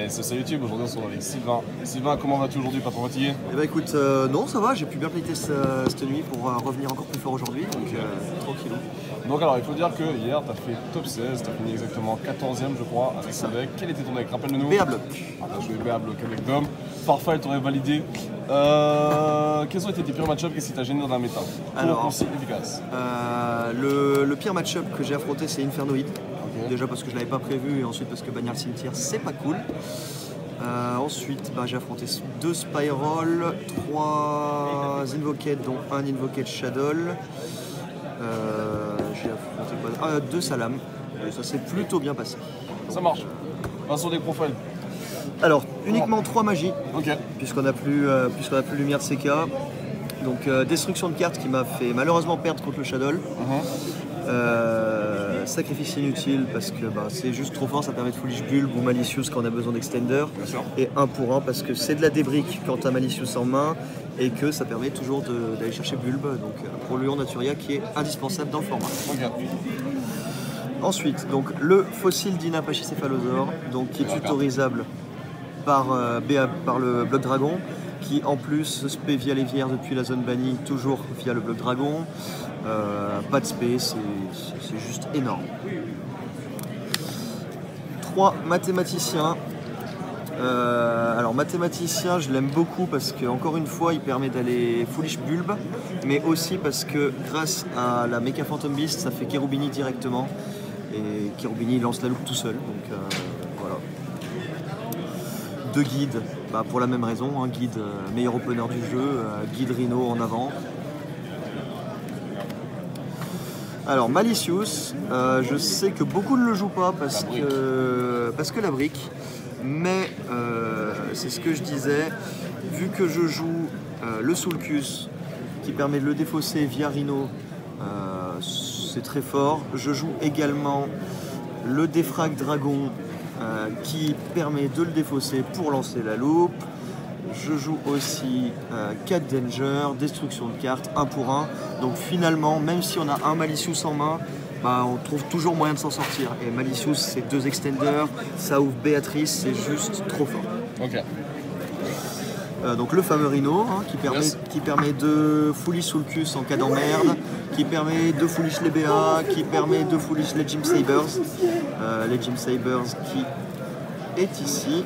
C'est ça YouTube, aujourd'hui on se retrouve avec Sylvain. Sylvain, comment vas-tu aujourd'hui, pas trop fatigué? Eh ben écoute, non ça va, j'ai pu bien playter cette nuit pour revenir encore plus fort aujourd'hui, donc tranquillou. Donc alors il faut dire que hier tu as fait top 16, tu as fini exactement 14ème je crois avec ce deck. Quel était ton deck? Rappelle-nous. BA bloc. Ah, tu as joué BA bloc avec Dom. Farfile t'aurait validé. Quels ont été tes pires match-ups? Qu'est-ce qui t'a gêné dans la méta? Alors, aussi efficace. Le pire match-up que j'ai affronté c'est Infernoid. Okay. Déjà parce que je l'avais pas prévu et ensuite parce que bannir le cimetière c'est pas cool. Ensuite j'ai affronté 2 Spiral, 3 Invocate dont un Invocate Shadow. J'ai affronté quoi? 2 Salam. Et ça s'est plutôt bien passé. Ça marche. Passons des profils. Alors, uniquement 3 magies, ok. puisqu'on n'a plus, lumière de CK. Donc, destruction de cartes qui m'a fait malheureusement perdre contre le Shadow. Sacrifice inutile parce que c'est juste trop fort, ça permet de Foolish Bulb ou Malicious quand on a besoin d'extender. Et 1 pour 1 parce que c'est de la débrique quand tu as Malicious en main et que ça permet toujours d'aller chercher Bulb. Donc, pour Luon Naturia qui est indispensable dans le format. Okay. Ensuite, donc, le fossile d'Ina Pachycéphalosaure, donc, qui est tutorisable par le bloc dragon, qui en plus se spé via les vières depuis la zone bannie, toujours via le bloc dragon. Pas de spé, c'est juste énorme. 3 mathématiciens. Alors mathématicien, je l'aime beaucoup parce que encore une fois, il permet d'aller Foolish Bulb, mais aussi parce que grâce à la Mecha Phantom Beast, ça fait Cherubini directement. Et Cherubini lance la loupe tout seul, donc voilà. 2 guides, pour la même raison, un guide meilleur opener du jeu, guide Rhino en avant. Alors Malicious, je sais que beaucoup ne le jouent pas parce que la brique, mais c'est ce que je disais, vu que je joue le Soulcus qui permet de le défausser via Rhino, c'est très fort. Je joue également le Défrag Dragon qui permet de le défausser pour lancer la loupe. Je joue aussi 4 Danger, destruction de cartes, 1 pour 1. Donc finalement, même si on a un Malicious en main, on trouve toujours moyen de s'en sortir. Et Malicious, c'est 2 extenders, ça ouvre Béatrice, c'est juste trop fort. Ok. Donc le fameux Rhino, qui permet de foolish Soulcus en cas d'emmerde, qui permet de foolish les BA, qui permet de foolish les Gym Sabers. Les Gym Sabers qui est ici,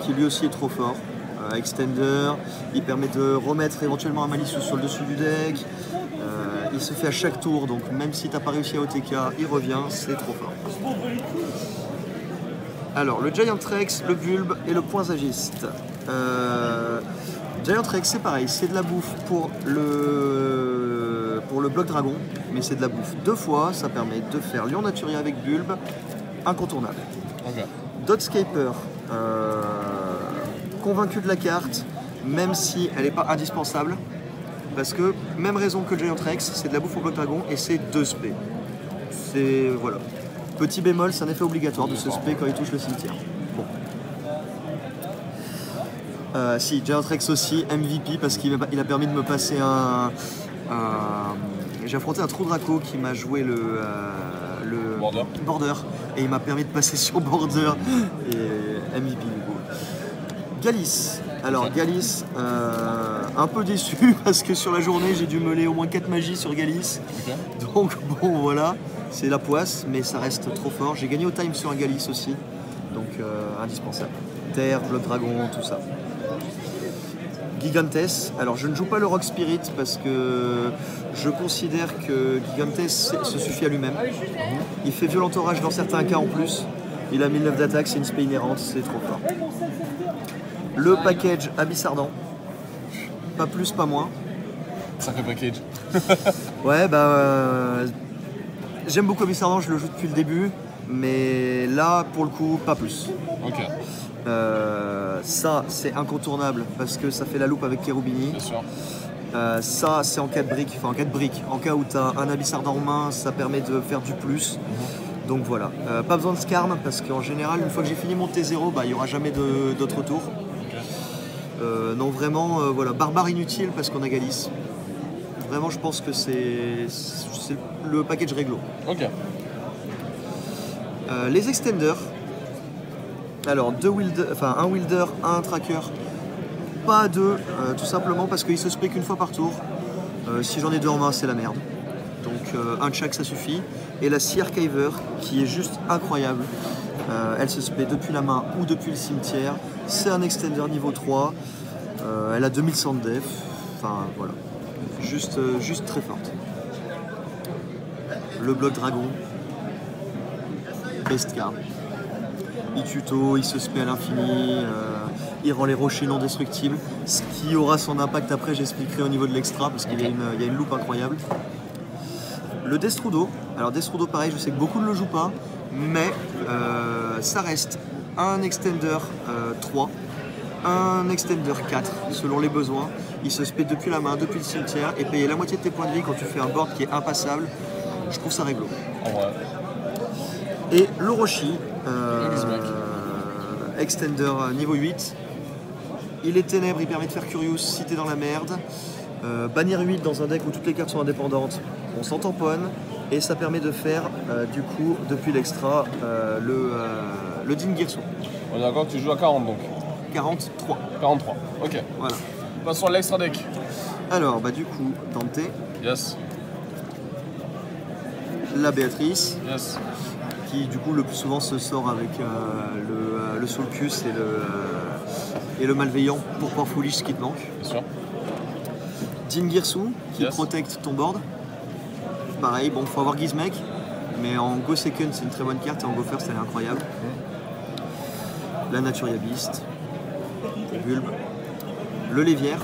qui lui aussi est trop fort. Extender, il permet de remettre éventuellement un Malicious sur le dessus du deck. Il se fait à chaque tour, donc même si t'as pas réussi à OTK, il revient, c'est trop fort. Alors le Giant Rex, le Bulb et le Poinzagiste. Giant Rex c'est pareil, c'est de la bouffe pour le bloc dragon, mais c'est de la bouffe 2 fois, ça permet de faire Lion Naturia avec Bulb, incontournable. Okay. Dotscaper, convaincu de la carte, même si elle n'est pas indispensable, parce que même raison que le Giant Rex, c'est de la bouffe au bloc dragon et c'est 2 spé. C'est voilà. Petit bémol, c'est un effet obligatoire de se spé quand il touche le cimetière. Bon. Si, Giant Rex aussi, MVP, parce qu'il a permis de me passer un... J'ai affronté un Trou Draco qui m'a joué le border, et il m'a permis de passer sur border, et MVP du coup. Galice. Alors Galice, un peu déçu, parce que sur la journée, j'ai dû meuler au moins 4 magies sur Galice. Okay. Donc bon, voilà. C'est la poisse, mais ça reste trop fort. J'ai gagné au time sur un Galice aussi, donc indispensable. Terre, bloc dragon, tout ça. Gigantes, alors je ne joue pas le Rock Spirit parce que je considère que Gigantes se suffit à lui-même. Il fait violent orage dans certains cas en plus. Il a 1009 d'attaque, c'est une spé inhérente, c'est trop fort. Le package Abyss Ardent, pas plus, pas moins. Sacré package. Ouais, j'aime beaucoup Abyss Ardent, je le joue depuis le début, mais là, pour le coup, pas plus. Ok. Ça, c'est incontournable parce que ça fait la loupe avec Cherubini. Bien sûr. Ça, c'est en cas de brique, enfin en cas de brique. En cas où tu as un Abyss Ardent en main, ça permet de faire du plus. Donc voilà. Pas besoin de Scarm parce qu'en général, une fois que j'ai fini mon T0, il n'y aura jamais d'autres tours. Okay. Non, vraiment, voilà. Barbare inutile parce qu'on a Galice. Vraiment, je pense que c'est le package réglo. Ok. Les extenders. Alors, un wielder, un tracker, pas deux, tout simplement parce qu'il se spray qu'une fois par tour. Si j'en ai deux en main, c'est la merde. Donc un de chaque, ça suffit. Et la Sea Archiver, qui est juste incroyable. Elle se spray depuis la main ou depuis le cimetière. C'est un extender niveau 3. Elle a 2100 de def. Enfin, voilà. Juste très forte. Le bloc dragon. Best card. Il tuto, il se spé à l'infini, il rend les rochers non destructibles, ce qui aura son impact après, j'expliquerai au niveau de l'extra, parce qu'il y a une loupe incroyable. Le Destrudo, alors Destrudo pareil, je sais que beaucoup ne le jouent pas, mais ça reste un extender 3, un extender 4, selon les besoins. Il se spé depuis la main, depuis le cimetière, et payer la moitié de tes points de vie quand tu fais un board qui est impassable, je trouve ça réglo. Ouais. Et l'Orochi, extender niveau 8, il est ténèbres, il permet de faire Curious si t'es dans la merde. Bannir 8 dans un deck où toutes les cartes sont indépendantes, on s'en tamponne. Et ça permet de faire, du coup, depuis l'extra, le Din Girsu. On est d'accord, tu joues à 40 donc 43. 43, ok. Voilà. Passons à l'extra deck. Alors, bah du coup, Dante, Yes, la Béatrice, yes. qui du coup le plus souvent se sort avec le Soulcus et le Malveillant pour pouvoir foolish ce qui te manque. Bien sûr. Din Girsu qui Yes. protecte ton board. Pareil, bon, faut avoir Gizmek, mais en Go Second c'est une très bonne carte et en Go First elle est incroyable. La Naturia Beast, Bulbe, le Lévière,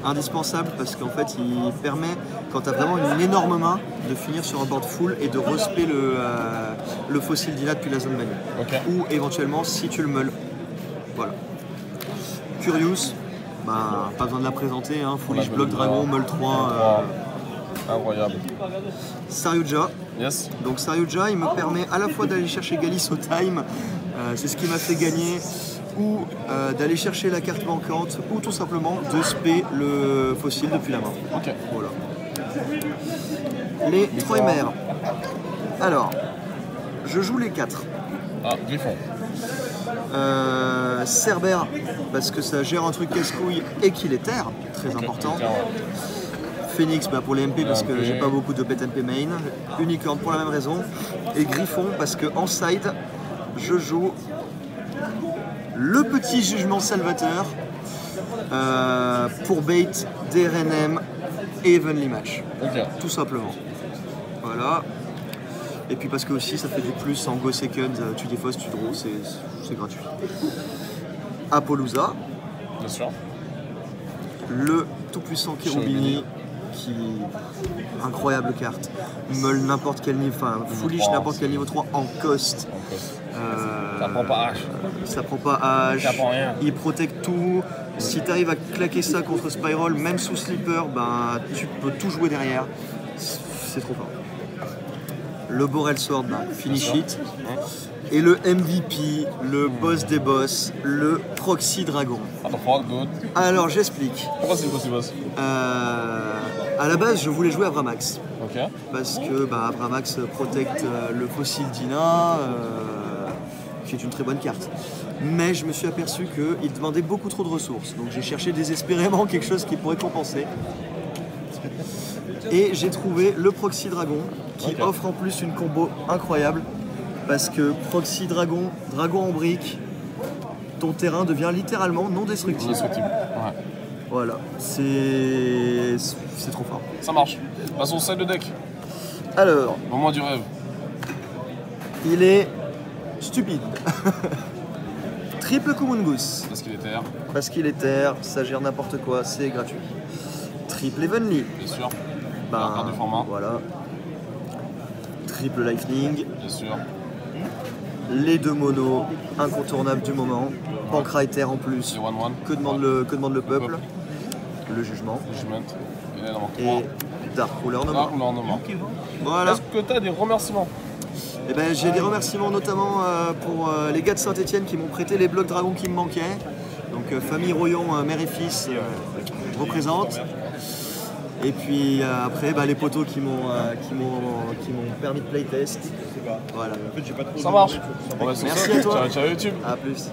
indispensable parce qu'en fait il permet, quand tu as vraiment une énorme main, de finir sur un board full et de respect le fossile d'Ina depuis la zone bannie. Ok. Ou éventuellement si tu le meules. Voilà. Curious, bah, pas besoin de la présenter, hein, Foolish, Bloc Dragon, Meul 3. Incroyable. Saryuja. Yes. Donc Saryuja, il me permet à la fois d'aller chercher Galis au time, c'est ce qui m'a fait gagner, ou d'aller chercher la carte manquante, ou tout simplement de spé le fossile depuis la main. Ok. Voilà. Les Troimer. Alors, je joue les 4. Ah, Griffon. Cerbère, parce que ça gère un truc casse-couille et qu'il est terre, très important. Tiens, ouais. Phoenix bah pour les MP parce que j'ai pas beaucoup de pet MP main. Unicorn pour la même raison. Et Griffon parce que en side, je joue le petit jugement salvateur pour bait DRNM et Evenly Match. Ok. Tout simplement. Voilà. Et puis parce que aussi ça fait du plus en Go Second, tu défausses, tu draws, c'est gratuit. Apollousa, Bien sûr. le tout-puissant Cherubini, qui incroyable carte. Meul n'importe quel niveau, enfin Foolish n'importe quel niveau 3 en cost. Ça prend pas H. Ça prend pas H. Ça prend rien. Il protège tout. Si tu arrives à claquer ça contre Spiral, même sous Sleeper, ben, tu peux tout jouer derrière. C'est trop fort. Le Borel Sword, ben, finish it. Et le MVP, le boss des boss, le Proxy Dragon. Attends, fuck, dude. Alors j'explique. Pourquoi c'est le boss du boss? À la base, je voulais jouer Abramax. Ok. Parce que bah, Abramax protecte le fossile d'Ina, qui est une très bonne carte. Mais je me suis aperçu qu'il demandait beaucoup trop de ressources. Donc j'ai cherché désespérément quelque chose qui pourrait compenser. Et j'ai trouvé le Proxy Dragon, qui offre en plus une combo incroyable. Parce que Proxy Dragon, Dragon en brique, ton terrain devient littéralement non destructible. Indestructible. Ouais. Voilà, c'est trop fort. Ça marche. Passons au side de deck. Alors, Moment du rêve. il est stupide. Triple Kumungus. Parce qu'il est terre. Parce qu'il est terre, ça gère n'importe quoi, c'est gratuit. Triple Evenly. Bien sûr. Ben, Carte du format. voilà. Triple Lightning. Bien sûr. Les deux monos incontournables du moment. Pancrater en plus. Les 1-1. Que demande le peuple? Le jugement. Judgment. Il en manque 3. Et Dark Ruler No Ah, More. ou non. Voilà. Est-ce que tu as des remerciements? Eh ben, j'ai des remerciements notamment pour les gars de Saint-Etienne qui m'ont prêté les blocs dragons qui me manquaient. Donc famille Royon, mère et fils représente. Et puis après, les potos qui m'ont permis de playtest. Voilà. Ça marche. On va sur Merci ça. à toi. Ciao, ciao YouTube. A plus.